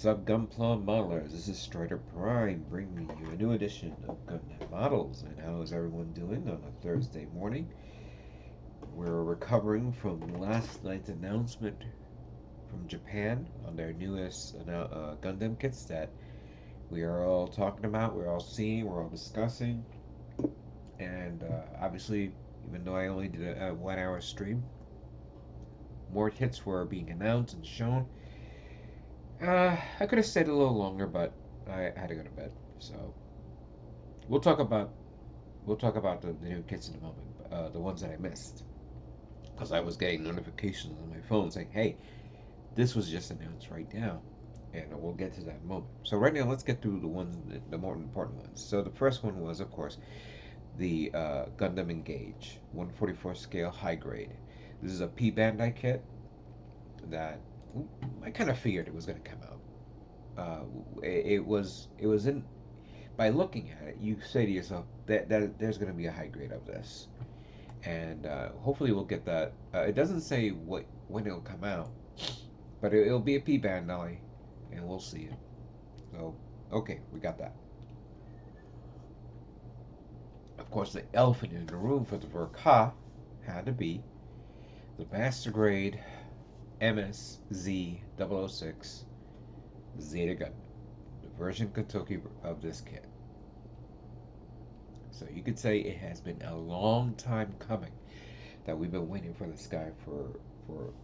What's up, Gunpla modelers? This is Strider Prime bringing you a new edition of Gundam Models. And how is everyone doing on a Thursday morning? We're recovering from last night's announcement from Japan on their newest Gundam kits that we are all talking about, we're all seeing, we're all discussing. And obviously, even though I only did a 1 hour stream, more kits were being announced and shown. I could have stayed a little longer, but I had to go to bed. So we'll talk about the new kits in a moment. The ones that I missed, because I was getting notifications on my phone saying, "Hey, this was just announced right now," and we'll get to that in a moment. So right now, let's get through the more important ones. So the first one was, of course, the Gundam Engage 144 scale high grade. This is a P Bandai kit that I kind of figured it was going to come out. It was in, by looking at it, you say to yourself that there's going to be a high grade of this, and hopefully we'll get that. It doesn't say when it'll come out, but it'll be a P Bandai, and we'll see it. So okay, we got that. Of course, the elephant in the room for the Verka had to be the Mastergrade MSZ006 Zeta Gun, the version Kentucky of this kit. So you could say it has been a long time coming that we've been waiting for this guy for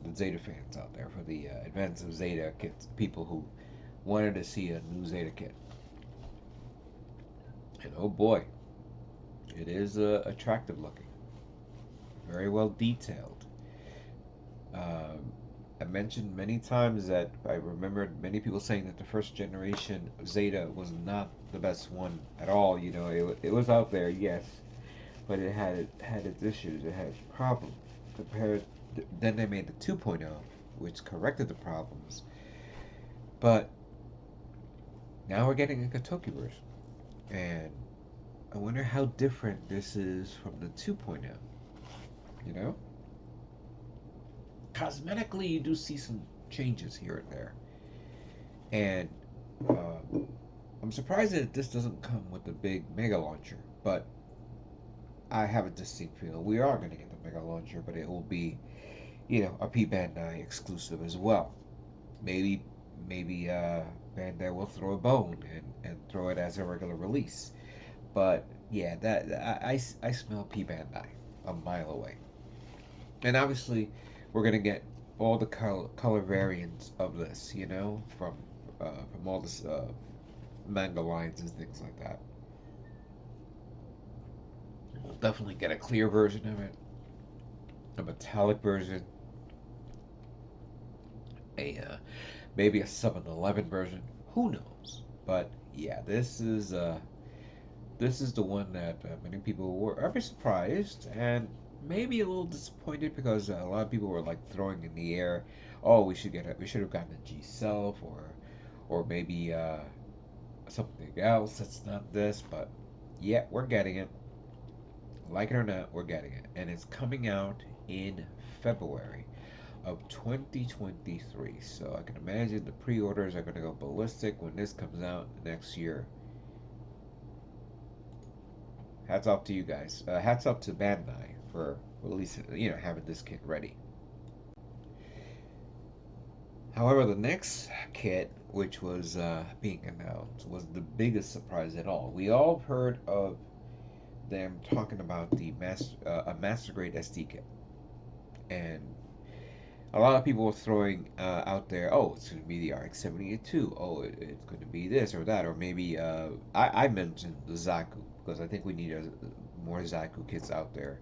the Zeta fans out there, for the advance of Zeta kits, people who wanted to see a new Zeta kit. And oh boy, it is attractive looking, very well detailed. I mentioned many times that I remembered many people saying that the first generation of Zeta was not the best one at all. You know, it was out there, yes, but it had its issues, it had its problems. Compared, then they made the 2.0, which corrected the problems. But now we're getting a Katoki version, and I wonder how different this is from the 2.0. You know, cosmetically, you do see some changes here and there, and I'm surprised that this doesn't come with the big mega launcher, but I have a distinct feeling we are going to get the mega launcher, but it will be, a P Bandai exclusive as well. Maybe, maybe Bandai will throw a bone and throw it as a regular release. But yeah, I smell P Bandai a mile away. And obviously, we're gonna get all the color variants of this, from all this manga lines and things like that. We'll definitely get a clear version of it, a metallic version, a maybe a 7-Eleven version. Who knows? But yeah, this is the one that many people were very surprised and maybe a little disappointed because a lot of people were like throwing in the air, oh, we should have gotten a G Self or maybe something else that's not this, but yeah, we're getting it. Like it or not, we're getting it, and it's coming out in February of 2023. So I can imagine the pre-orders are going to go ballistic when this comes out next year. Hats off to you guys. Hats off to Bandai for releasing, having this kit ready. However, the next kit, which was being announced, was the biggest surprise at all. We all heard of them talking about a Mastergrade SD kit, and a lot of people were throwing out there, oh, it's going to be the RX-78-2. Oh, it's going to be this or that, or maybe I mentioned the Zaku because I think we need more Zaku kits out there.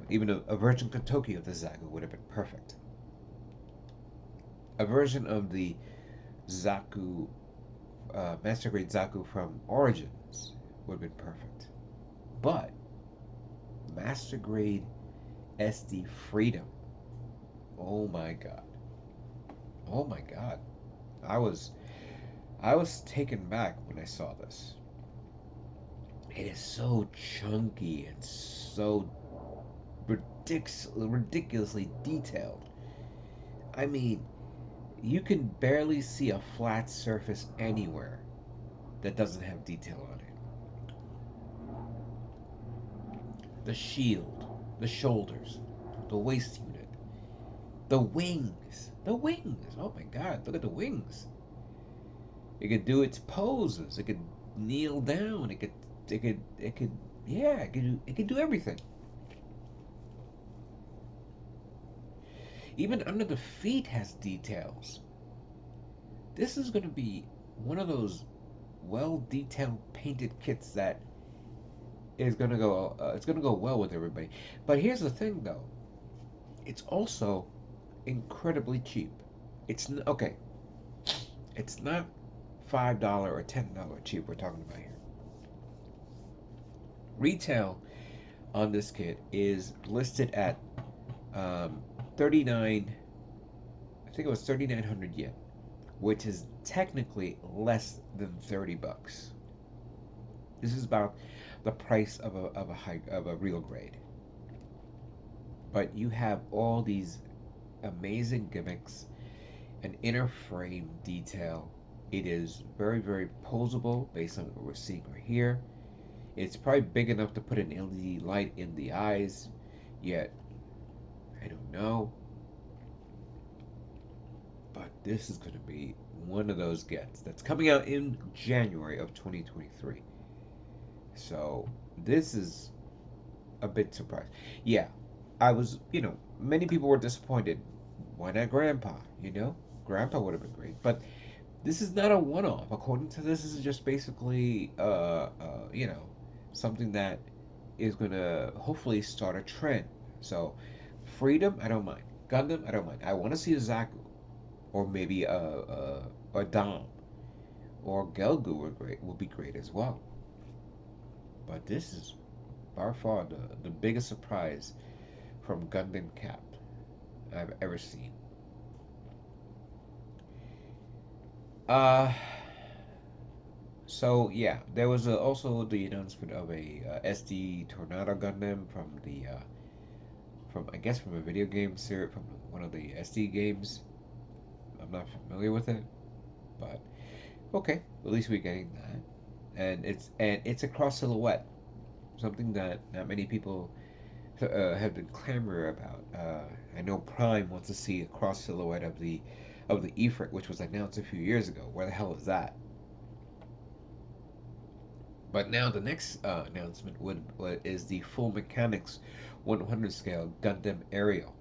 Even a version Kentucky of the Zaku would have been perfect. A version of the Zaku, Master Grade Zaku from Origins would have been perfect. But Master Grade SD Freedom, oh my god, oh my god, I was I was taken back when I saw this. It is so chunky and so ridiculously detailed. I mean, you can barely see a flat surface anywhere that doesn't have detail on it. The shield, the shoulders, the waist unit, the wings. The wings. Oh my god, look at the wings. It could do its poses. It could kneel down. Yeah, it could do everything. Even under the feet has details. This is going to be one of those well detailed painted kits that is going to go it's going to go well with everybody. But here's the thing though. It's also incredibly cheap. Okay. It's not $5 or $10 cheap we're talking about here. Retail on this kit is listed at 39 I think it was 3,900 yen, which is technically less than 30 bucks. This is about the price of a real grade. But you have all these amazing gimmicks, an inner frame detail. It is very, very posable based on what we're seeing right here. It's probably big enough to put an LED light in the eyes, yet I don't know. But this is going to be one of those gets that's coming out in January of 2023. So this is a bit surprised. Yeah, I was, many people were disappointed. Why not Grandpa? Grandpa would have been great. But this is not a one-off. According to this is just basically, something that is going to hopefully start a trend. So, Freedom, I don't mind. Gundam, I don't mind. I want to see a Zaku, or maybe a Dom, or Gelgu will be great as well. But this is by far the biggest surprise from Gundam Cap I've ever seen. So yeah, there was also the announcement of a SD Tornado Gundam from I guess from a video game series, from one of the SD games. I'm not familiar with it, but okay, at least we're getting that, and it's a cross silhouette, something that not many people have been clamoring about. I know Prime wants to see a cross silhouette of the Ifrit, which was announced a few years ago. Where the hell is that? But now the next announcement is the full mechanics 100 scale Gundam Aerial,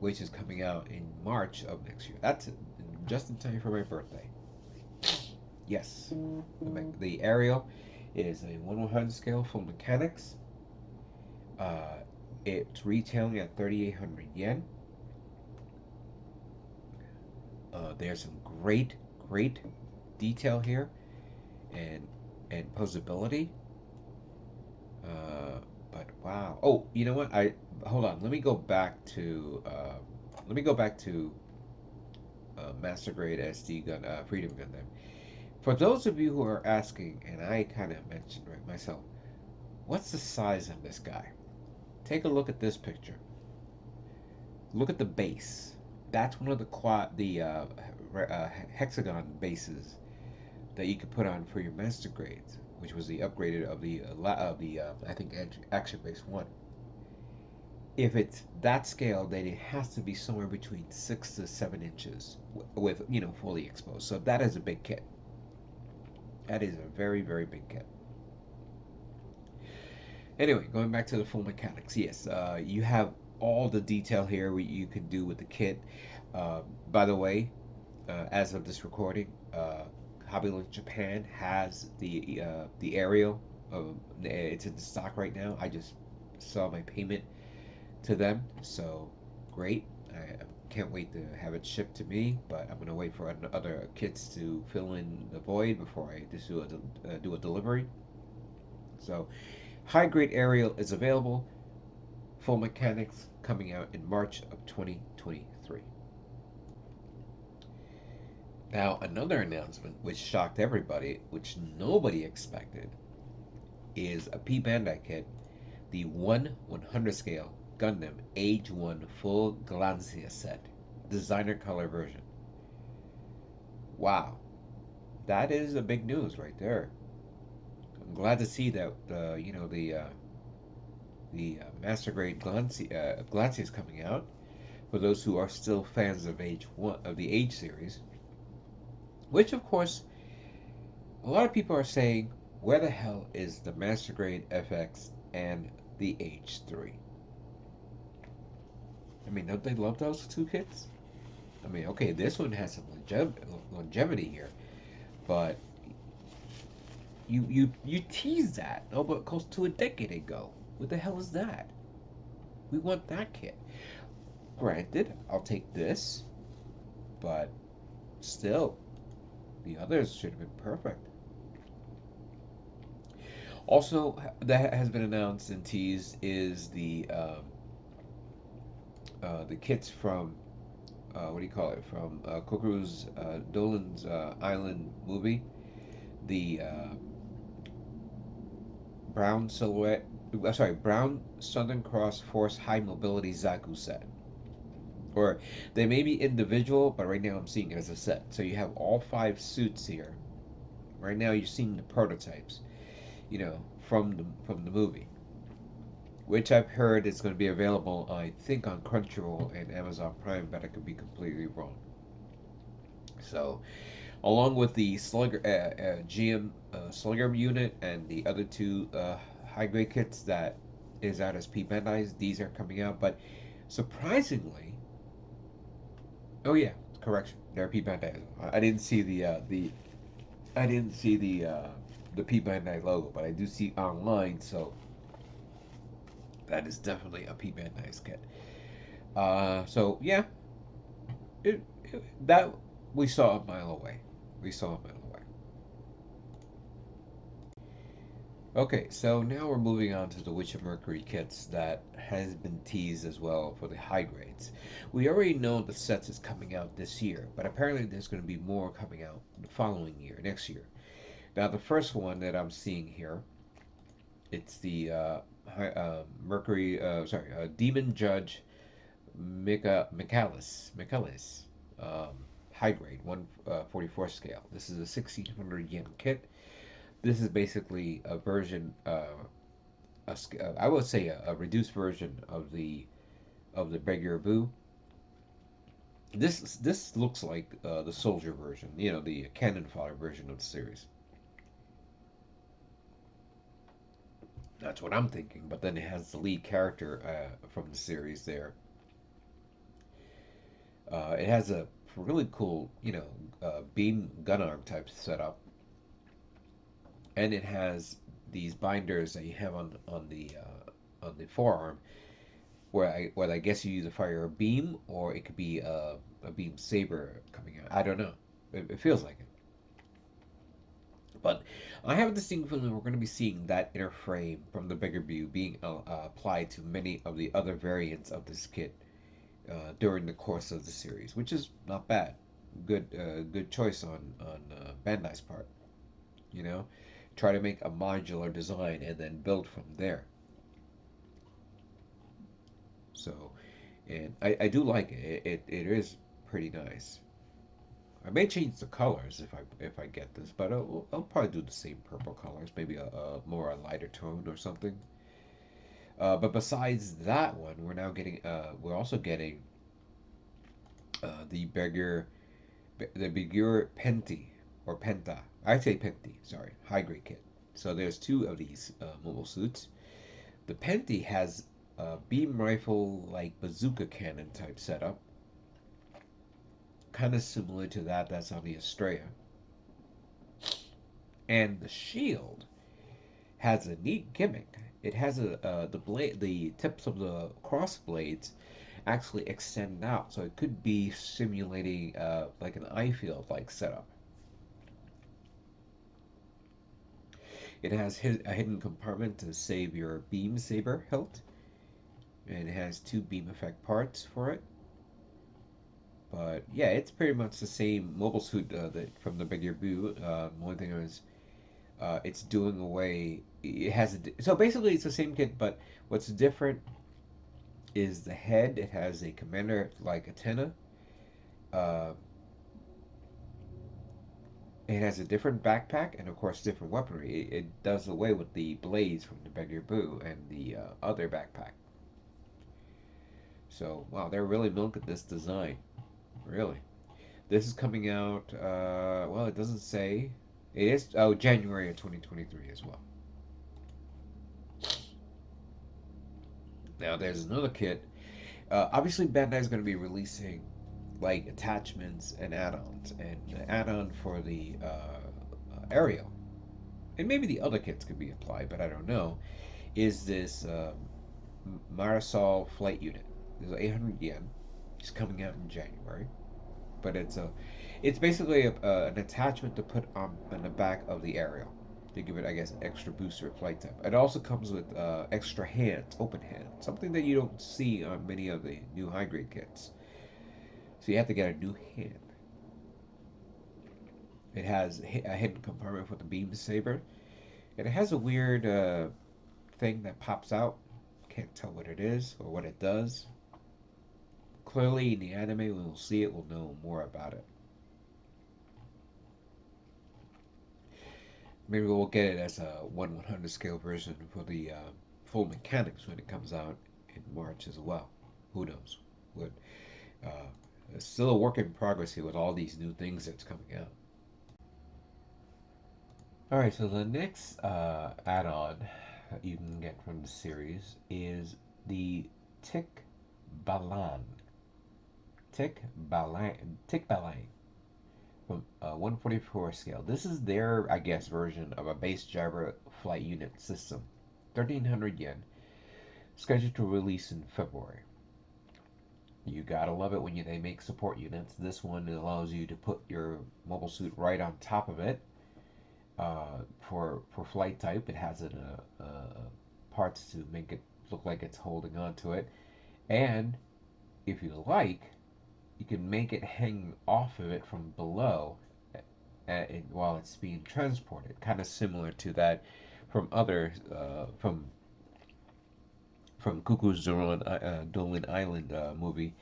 which is coming out in March of next year. That's just in time for my birthday. Yes, the Aerial is a 1/100 scale full mechanics. It's retailing at 3,800 yen. There's some great detail here, and posability. But wow. Oh, you know what? Hold on. Let me go back to Mastergrade SD Gun Freedom Gundam. For those of you who are asking, and I kind of mentioned right myself, what's the size of this guy? Take a look at this picture. Look at the base. That's one of the hexagon bases that you could put on for your master grades, which was the upgraded of the I think Action Base 1. If it's that scale, then it has to be somewhere between 6 to 7 inches with fully exposed. So that is a big kit. That is a very, very big kit. Anyway, going back to the full mechanics, yes, you have all the detail here what you can do with the kit. By the way, as of this recording, Hobbylink Japan has the aerial. It's in stock right now. I just saw my payment to them, so great. I can't wait to have it shipped to me, but I'm gonna wait for other kits to fill in the void before I just do a delivery. So, high grade aerial is available. Full mechanics coming out in March of 2023. Now, another announcement which shocked everybody, which nobody expected, is a P Bandai kit, the 1/100 scale Gundam Age 1 full Glancia set, designer color version. Wow, that is a big news right there. I'm glad to see that the Mastergrade Glacia is coming out. For those who are still fans of the Age series, which of course a lot of people are saying, where the hell is the Mastergrade FX and the H3? I mean, don't they love those two kits? I mean, okay, this one has some longevity here, but you tease that. Oh, but close to a decade ago. What the hell is that? We want that kit. Granted, I'll take this, but still, the others should have been perfect. Also, that has been announced and teased is the kits from what do you call it, from Kokuru's Dolan's Island movie, the brown silhouette. Sorry, brown Southern Cross Force High Mobility Zaku set. Or they may be individual, but right now I'm seeing it as a set. So you have all five suits here. Right now you're seeing the prototypes, from the movie, which I've heard is going to be available, I think, on Crunchyroll and Amazon Prime, but I could be completely wrong. So, along with the GM Slugger unit and the other two high grade kits that is out as P Bandai's, these are coming out. But surprisingly, oh yeah, correction, they're P Bandai. I didn't see the P Bandai logo, but I do see online, so that is definitely a P Bandai's kit. So yeah, that we saw a mile away. We saw a mile away. Okay, so now we're moving on to the Witch of Mercury kits that has been teased as well for the high grades. We already know the sets is coming out this year, but apparently there's going to be more coming out the following year, next year. Now the first one that I'm seeing here, it's the Mercury, Demon Judge Michaelis, um, high grade, 144 scale. This is a 1600 yen kit. This is basically a version, I would say a reduced version of the regular Boo. This looks like the soldier version, the cannon fodder version of the series. That's what I'm thinking. But then it has the lead character from the series there. It has a really cool, beam gun arm type setup, and it has these binders that you have on the forearm, where I guess you either fire a beam or it could be a beam saber coming out. I don't know. It feels like it. But I have a distinct feeling we're going to be seeing that inner frame from the bigger view being applied to many of the other variants of this kit during the course of the series, which is not bad. Good choice on Bandai's part. You know, try to make a modular design and then build from there. So, and I do like it. It is pretty nice. I may change the colors if I get this, but I'll probably do the same purple colors, maybe a more a lighter tone or something. But besides that one, we're also getting the bigger Penti or Penta. I say Penti, sorry, high grade kit. So there's two of these mobile suits. The Penti has a beam rifle like bazooka cannon type setup, kind of similar to that's on the Estrella. And the shield has a neat gimmick. It has the tips of the cross blades actually extend out, so it could be simulating like an eye field like setup. It has a hidden compartment to save your beam saber hilt, and it has two beam effect parts for it. But yeah, it's pretty much the same mobile suit from the bigger Boo. One thing is, it's doing away. It has so basically it's the same kit, but what's different is the head. It has a commander like antenna, uh, It has a different backpack and, of course, different weaponry. It does away with the blades from the Beggar Boo and the other backpack. So, wow, they're really milking this design. Really. This is coming out, well, it doesn't say. It is, oh, January of 2023 as well. Now, there's another kit. Obviously, Bandai's going to be releasing like attachments and add-ons, and the add-on for the Aerial, and maybe the other kits could be applied, but I don't know, is this Marisol flight unit. It's 800 yen. It's coming out in January, but it's basically an attachment to put on the back of the Aerial to give it, I guess, an extra booster flight time. It also comes with extra hands, open hands, something that you don't see on many of the new high grade kits. So you have to get a new hand. It has a hidden compartment for the beam saber, and it has a weird thing that pops out. Can't tell what it is or what it does. Clearly, in the anime, when we'll see it, we'll know more about it. Maybe we'll get it as a 1/100 scale version for the full mechanics when it comes out in March as well. Who knows? But uh, it's still a work in progress here with all these new things that's coming out. All right, so the next add-on that you can get from the series is the Tick Balan. Tick Balan from 144 scale. This is their, I guess, version of a base driver flight unit system. 1,300 yen, scheduled to release in February. You gotta love it when they make support units. This one allows you to put your mobile suit right on top of it. For flight type, it has parts to make it look like it's holding on to it, and if you like, you can make it hang off of it from below while it's being transported. Kind of similar to that from other from Cuckoo's Dolan Island movie,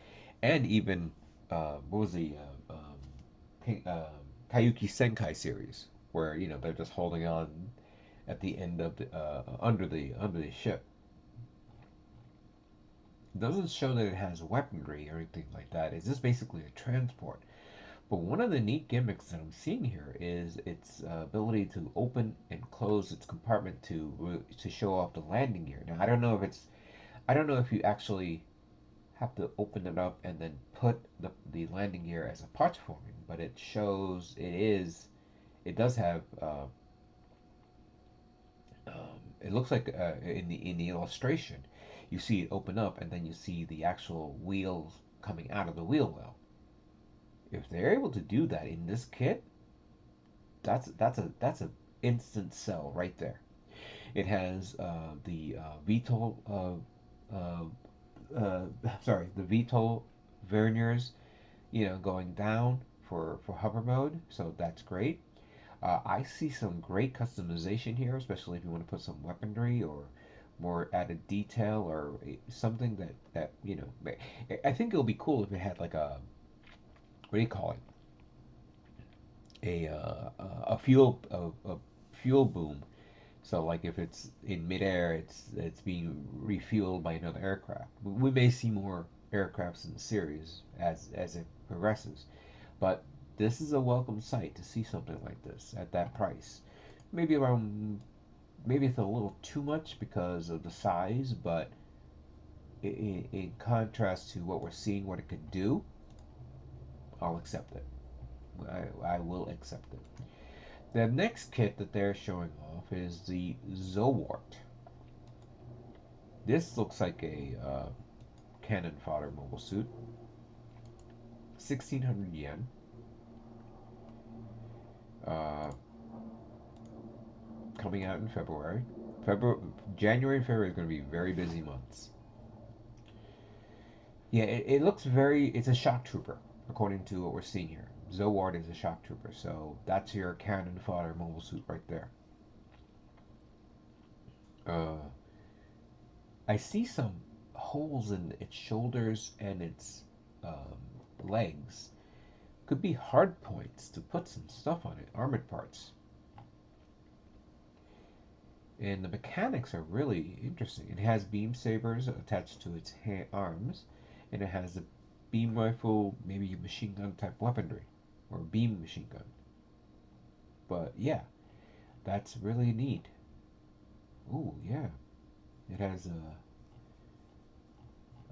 and even what was the Kayuki Senkai series, where they're just holding on at the end of the under the ship. It doesn't show that it has weaponry or anything like that. It's just basically a transport. But one of the neat gimmicks that I'm seeing here is its ability to open and close its compartment to show off the landing gear. Now I don't know if you actually have to open it up and then put the landing gear as a parts forming, but it shows it does have it looks like in the illustration you see it open up and then you see the actual wheels coming out of the wheel well. If they're able to do that in this kit, that's a instant sell right there. It has the VTOL sorry, the VTOL verniers, going down for hover mode, so that's great. I see some great customization here, especially if you want to put some weaponry or more added detail or something that I think it would be cool if it had like a, what do you call it? A fuel boom. So like if it's in midair, it's being refueled by another aircraft. We may see more aircrafts in the series as it progresses, but this is a welcome sight to see something like this at that price. Maybe around, maybe it's a little too much because of the size, but in contrast to what we're seeing, what it could do, I'll accept it. I will accept it. The next kit that they're showing off is the Zowart. This looks like a cannon fodder mobile suit. 1,600 yen. Uh, Coming out in February. January and February is going to be very busy months. Yeah, it looks very. It's a shock trooper, according to what we're seeing here. Zoward is a shock trooper, so that's your cannon fodder mobile suit right there. Uh, I see some holes in its shoulders and its legs, could be hard points to put some stuff on it, armored parts. And the mechanics are really interesting. It has beam sabers attached to its arms, and it has a beam rifle, maybe a machine gun type weaponry, or a beam machine gun. But yeah, that's really neat. Ooh, yeah. It has a.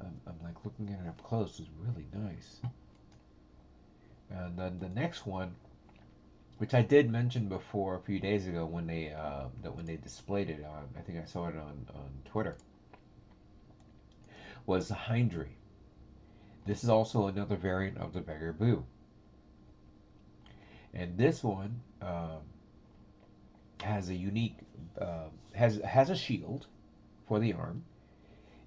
I'm like looking at it up close. It's really nice. And then the next one, which I did mention before a few days ago when they displayed it on, I think I saw it on Twitter, was the Hindry. This is also another variant of the Beggar Boo, and this one has a unique has a shield for the arm,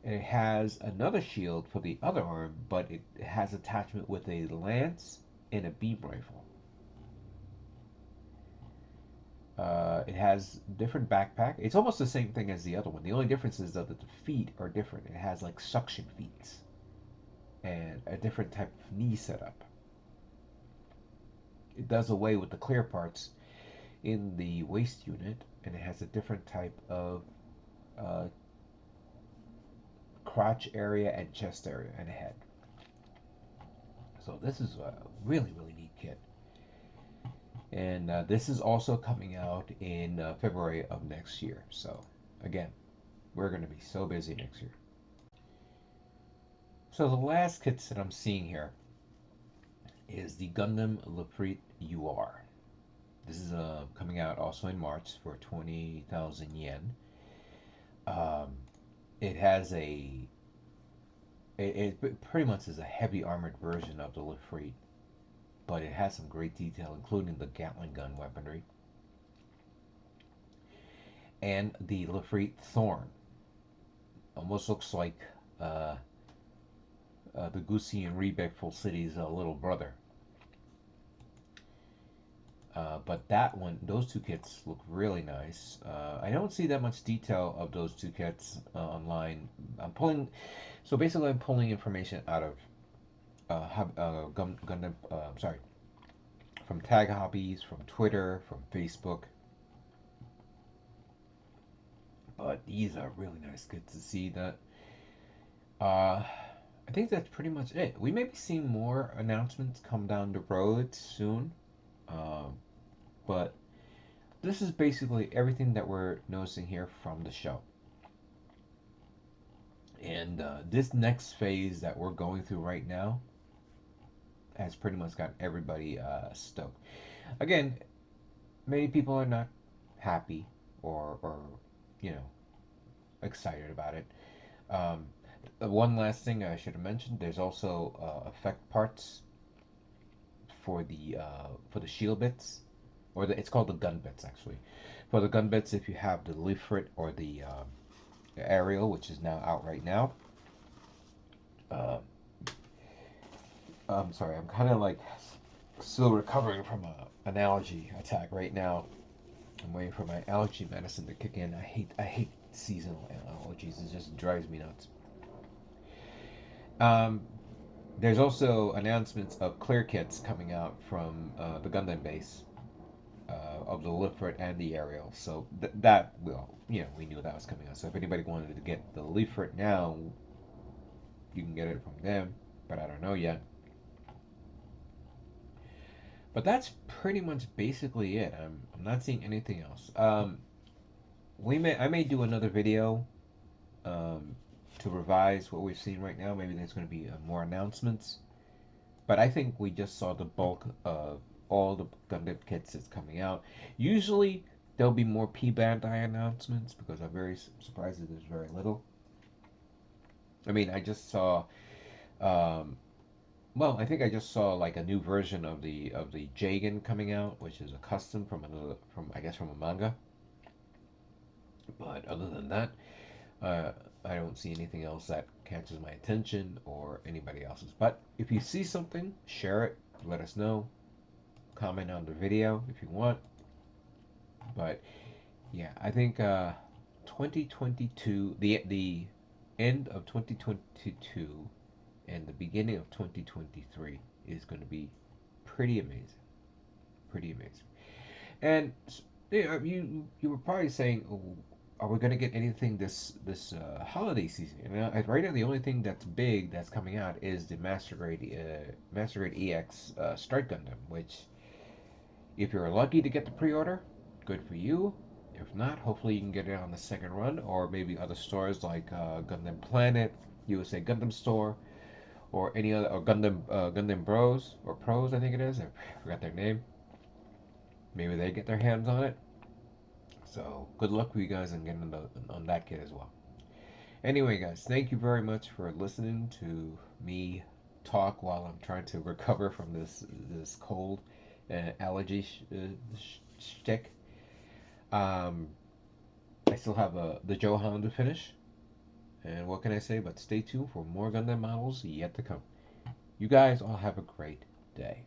and it has another shield for the other arm, but it has attachment with a lance and a beam rifle. It has different backpack. It's almost the same thing as the other one. The only difference is that the feet are different. It has like suction feet and a different type of knee setup. It does away with the clear parts in the waist unit, and it has a different type of uh, crotch area and chest area and head. So this is a really really neat kit, and this is also coming out in February of next year. So again, we're going to be so busy next year. So the last kits that I'm seeing here is the Gundam Lafrit UR. This is coming out also in March for 20,000 yen. Um, it has it pretty much is a heavy armored version of the Lafrit, but it has some great detail, including the Gatling gun weaponry and the Lafrit Thorn. Almost looks like the Gucci and Rebec Full City's little brother. But that one, those two kits look really nice. I don't see that much detail of those two kits online. So basically I'm pulling information out of Gundam, sorry, from Tag Hobbies, from Twitter, from Facebook. But these are really nice kits to see that. I think that's pretty much it. We may be seeing more announcements come down the road soon. Um, but this is basically everything that we're noticing here from the show. And this next phase that we're going through right now has pretty much got everybody stoked. Again, many people are not happy or you know excited about it. Um, one last thing I should have mentioned: there's also effect parts for the shield bits, or it's called the gun bits actually. For the gun bits, if you have the leaflet or the aerial, which is now out right now. Uh, I'm sorry, I'm kind of like still recovering from an allergy attack right now. I'm waiting for my allergy medicine to kick in. I hate seasonal allergies. It just drives me nuts. Um, there's also announcements of clear kits coming out from the Gundam base of the leaflet and the aerial. So that well, we knew that was coming out. So if anybody wanted to get the leaflet now, you can get it from them. But I don't know yet. But that's pretty much basically it. I'm not seeing anything else. I may do another video um, to revise what we've seen right now. Maybe there's going to be more announcements. But I think we just saw the bulk of all the Gundam kits that's coming out. Usually there'll be more P-Bandai announcements because I'm very surprised that there's very little. I mean, I just saw. Um, well, I think I just saw like a new version of the Jagan coming out, which is a custom from I guess from a manga. But other than that, uh, I don't see anything else that catches my attention or anybody else's. But if you see something, share it. Let us know. Comment on the video if you want. But yeah, I think 2022, the end of 2022 and the beginning of 2023 is going to be pretty amazing, pretty amazing. And you were probably saying, oh, are we gonna get anything this holiday season? And right now, the only thing that's big that's coming out is the Mastergrade EX Strike Gundam, which if you're lucky to get the pre-order, good for you. If not, hopefully you can get it on the second run, or maybe other stores like Gundam Planet, USA Gundam Store, or any other, or Gundam Bros or Pros, I think it is. I forgot their name. Maybe they get their hands on it. So good luck for you guys on getting on that kit as well. Anyway, guys, thank you very much for listening to me talk while I'm trying to recover from this cold allergy shtick. Um, I still have the Johan to finish, and what can I say? But stay tuned for more Gundam models yet to come. You guys all have a great day.